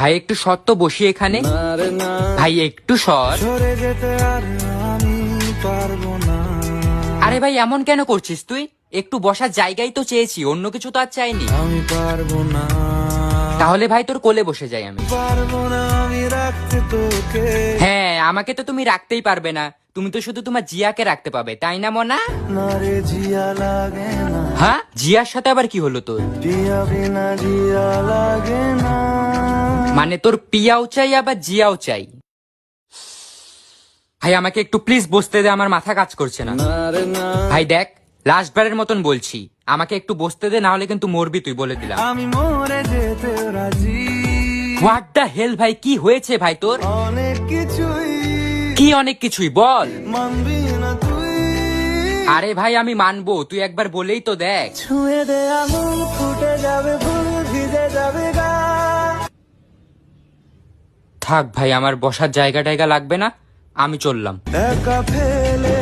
ভাই একটু সর তো, বসি এখানে। ভাই একটু সর। আরে ভাই এমন কেন করছিস তুই? একটু বসার জায়গায় তো চেয়েছি, অন্য কিছু তো আর চাইনি। আমি পারবো না, তাহলে ভাই তোর কোলে বসে যাই আমি। পারবো না আমি রাখতে তোকে। হ্যাঁ, আমাকে তো তুমি রাখতেই পারবে না, তুমি তো শুধু তোমার জিয়াকে রাখতে পাবে, তাই না মনা? না রে জিয়া লাগে না, হ্যাঁ, জিয়ার সাথে আবার কি হলো তোর? জিয়া বিনা জিয়া লাগে না। মানে তোর পিয়াও চাই আবার জিয়াও চাই? ভাই আমাকে একটু প্লিজ বসতে দে, আমার মাথা কাজ করছে না। না রে না, ভাই দেখ, লাস্ট বারের মতন বলছি, আমাকে একটু বসতে দে, না হলে কিন্তু মরবি তুই, বলে দিলাম। আমি মরে যেতে রাজি। হোয়াট দ্য হেল ভাই, কি হয়েছে ভাই তোর? অনেক কিছুই কি অনেক কিছুই বল। মানবি না তুই। আরে ভাই আমি মানবো, তুই একবার বলেই তো দেখ। ছুঁয়ে দে আঙুল, ফুটে যাবে ফুল, ভিজে যাবে গা। থাক ভাই, আমার বসার জায়গা টায়গা লাগবে না, আমি চললাম। একা ফেলে